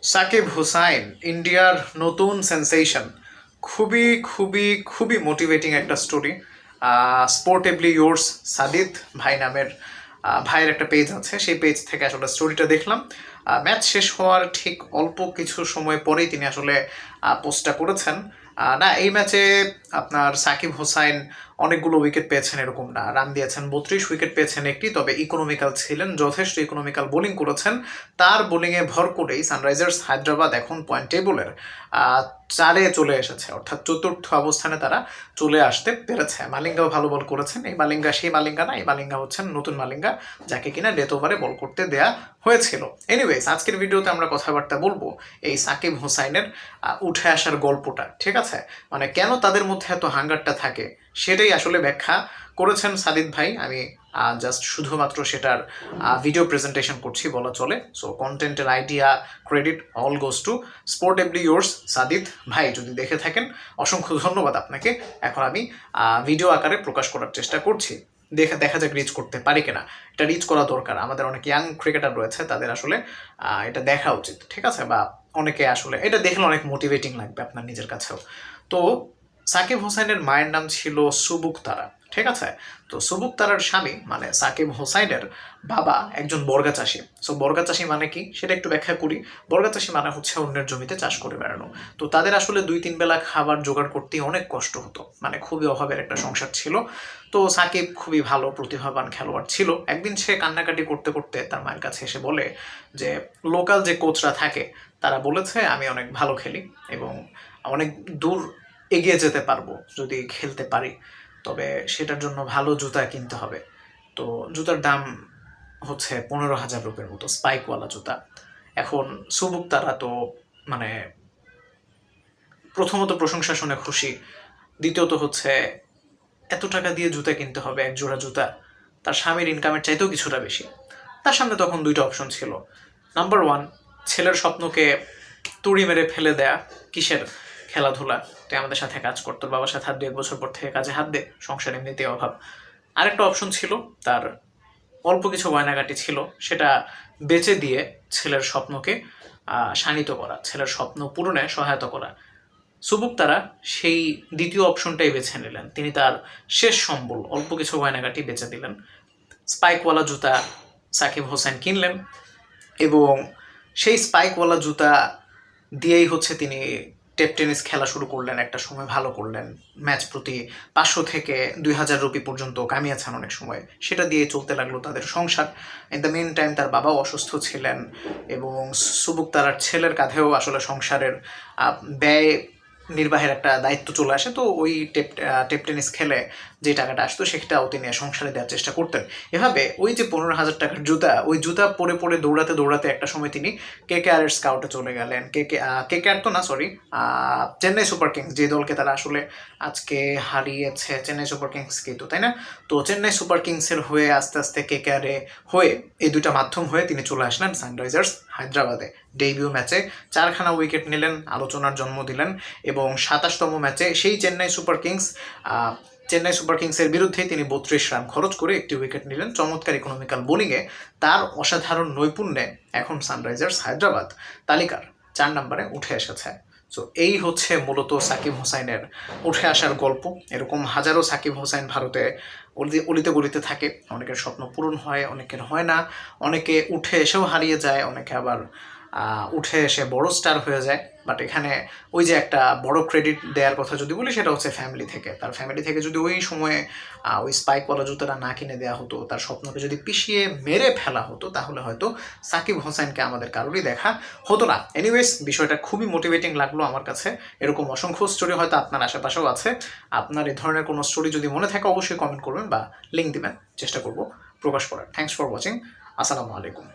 সাকিব হুসাইন ইন্ডিয়ার নতুন সেন্সেশন। খুবই খুবই খুবই মোটিভেটিং একটা স্টোরি। স্পোর্টেবলি ইয়োর্স সাদিত ভাই নামের ভাইয়ের একটা পেজ আছে, সেই পেজ থেকে আসলে স্টোরিটা দেখলাম। ম্যাচ শেষ হওয়ার ঠিক অল্প কিছু সময় পরেই তিনি আসলে পোস্টটা করেছেন। না, এই ম্যাচে আপনার সাকিব হুসাইন অনেকগুলো উইকেট পেয়েছেন এরকম না, রান দিয়েছেন 32 উইকেট পেয়েছেন একটি, তবে ইকোনমিক্যাল ছিলেন, যথেষ্ট ইকোনমিক্যাল বোলিং করেছেন। তার বোলিংয়ে ভর করেই সানরাইজার্স হায়দ্রাবাদ এখন পয়েন্ট টেবলের 4-এ চলে এসেছে, অর্থাৎ চতুর্থ অবস্থানে তারা চলে আসতে পেরেছে। মালিঙ্গাও ভালো বল করেছেন। এই মালিঙ্গা সেই মালিঙ্গা না, এই মালিঙ্গা হচ্ছেন নতুন মালিঙ্গা, যাকে কিনা ডেথ ওভারে বল করতে দেয়া হয়েছিল। এনিওয়েজ, আজকের ভিডিওতে আমরা কথাবার্তা বলবো এই সাকিব হুসাইনের উঠে আসার গল্পটা, ঠিক আছে? মানে কেন তাদের মধ্যে এত হাঙ্গারটা থাকে সেটাই আসলে ব্যাখ্যা করেছেন সাদিত ভাই। আমি জাস্ট শুধুমাত্র সেটার ভিডিও প্রেজেন্টেশন করছি বলা চলে। সো কন্টেন্টের idea, credit all goes to স্পোর্টেবলি ইয়োর্স সাদিত ভাই। যদি দেখে থাকেন অসংখ্য ধন্যবাদ আপনাকে। এখন আমি ভিডিও আকারে প্রকাশ করার চেষ্টা করছি, দেখা যাক রিচ করতে পারি কিনা। এটা রিচ করা দরকার, আমাদের অনেক ইয়াং ক্রিকেটার রয়েছে, তাদের আসলে এটা দেখা উচিত, ঠিক আছে? বা অনেকে আসলে এটা দেখলে অনেক মোটিভেটিং লাগবে আপনার নিজের কাছেও। তো সাকিব হোসাইনের মায়ের নাম ছিল সুবুক তারা, ঠিক আছে? তো সুবুক তারার স্বামী মানে সাকিব হোসাইনের বাবা একজন বর্গা চাষি। সো বর্গা চাষি মানে কি সেটা একটু ব্যাখ্যা করি। বর্গা চাষি মানে হচ্ছে অন্যের জমিতে চাষ করে বেড়ানো। তো তাদের আসলে 2-3 বেলা খাবার জোগাড় করতেই অনেক কষ্ট হতো, মানে খুবই অভাবের একটা সংসার ছিল। তো সাকিব খুবই ভালো প্রতিভাবান খেলোয়াড় ছিল। একদিন সে কান্নাকাটি করতে করতে তার মায়ের কাছে এসে বলে যে লোকাল যে কোচরা থাকে তারা বলেছে আমি অনেক ভালো খেলি এবং অনেক দূর এগিয়ে যেতে পারবো যদি খেলতে পারি, তবে সেটার জন্য ভালো জুতা কিনতে হবে। তো জুতার দাম হচ্ছে 15,000 রুপির মতো, স্পাইকওয়ালা জুতা। এখন সুবুক তারা তো মানে প্রথমত প্রশংসা শুনে খুশি, দ্বিতীয়ত হচ্ছে এত টাকা দিয়ে জুতা কিনতে হবে, এক জোড়া জুতা, তার স্বামীর ইনকামের চাইতেও কিছুটা বেশি। তার সামনে তখন 2টা অপশন ছিল। নাম্বার 1, ছেলের স্বপ্নকে তুড়ি মেরে ফেলে দেয়া। কিসের খেলাধুলা, তুই আমাদের সাথে কাজ কর, তোর বাবার সাথে হাত 2-1 বছর পর থেকে কাজে হাত দে, সংসার এমনিতে অভাব। আরেকটা অপশন ছিল, তার অল্প কিছু গয়নাগাটি ছিল, সেটা বেচে দিয়ে ছেলের স্বপ্নকে শানিত করা, ছেলের স্বপ্ন পূরণে সহায়তা করা। সুবুক তারা সেই দ্বিতীয় অপশনটাই বেছে নিলেন। তিনি তার শেষ সম্বল অল্প কিছু গয়নাগাটি বেচে দিলেন, স্পাইকওয়ালা জুতা সাকিব হোসেন কিনলেন এবং সেই স্পাইকওয়ালা জুতা দিয়েই হচ্ছে তিনি টেপ টেনিস খেলা শুরু করলেন। একটা সময় ভালো করলেন, ম্যাচ প্রতি 500 থেকে 2,000 রুপি পর্যন্ত কামিয়েছেন অনেক সময়। সেটা দিয়ে চলতে লাগলো তাদের সংসার। ইন দ্য মেন টাইম তার বাবাও অসুস্থ ছিলেন এবং সুবুক তারার ছেলের কাঁধেও আসলে সংসারের ব্যয় নির্বাহের একটা দায়িত্ব চলে আসে। তো ওই টেপ টেনিস খেলে যে টাকাটা আসতো সেটাও তিনি সংসারে দেওয়ার চেষ্টা করতেন। এভাবে ওই যে 15,000 টাকার জুতা, ওই জুতা পরে পরে দৌড়াতে দৌড়াতে একটা সময় তিনি কেকেআরের স্কাউটে চলে গেলেন। কেকেআর তো না, সরি, চেন্নাই সুপার কিংস, যে দলকে তারা আসলে আজকে হারিয়েছে, চেন্নাই সুপার কিংসকে তো, তাই না? তো চেন্নাই সুপার কিংসের হয়ে আস্তে আস্তে কেকেআরে হয়ে এই 2টা মাধ্যম হয়ে তিনি চলে আসলেন সানরাইজার্স হায়দ্রাবাদে। ডেবিউ ম্যাচে 4খানা উইকেট নিলেন, আলোচনার জন্ম দিলেন এবং 27তম ম্যাচে সেই চেন্নাই সুপার কিংসের বিরুদ্ধে তিনি 32 রান খরচ করে একটি উইকেট নিলেন। চমৎকার ইকোনমিক্যাল বোলিংয়ে তার অসাধারণ নৈপুণ্যে এখন সানরাইজার্স হায়দ্রাবাদ তালিকার 4 নম্বরে উঠে এসেছে। সো এই হচ্ছে মূলত সাকিব হোসাইনের উঠে আসার গল্প। এরকম হাজারো সাকিব হোসাইন ভারতে অলিতে গলিতে থাকে। অনেকের স্বপ্ন পূরণ হয়, অনেকের হয় না, অনেকে উঠে এসেও হারিয়ে যায়, অনেকে আবার উঠে এসে বড় স্টার হয়ে যায়। বাট এখানে ওই যে একটা বড় ক্রেডিট দেওয়ার কথা যদি বলি, সেটা হচ্ছে ফ্যামিলি থেকে। তার ফ্যামিলি থেকে যদি ওই সময়ে ওই স্পাইকওয়ালা জুতাটা না কিনে দেওয়া হতো, তার স্বপ্নকে যদি পিষিয়ে মেরে ফেলা হতো, তাহলে হয়তো সাকিব হোসেনকে আমাদের কারোরই দেখা হতো না। এনিওয়েজ, বিষয়টা খুবই মোটিভেটিং লাগলো আমার কাছে। এরকম অসংখ্য স্টোরি হয়তো আপনার আশেপাশেও আছে। আপনার এই ধরনের কোনো স্টোরি যদি মনে থাকে অবশ্যই কমেন্ট করবেন বা লিঙ্ক দিবেন, চেষ্টা করব প্রকাশ করার। Thanks for watching. আসসালামু আলাইকুম।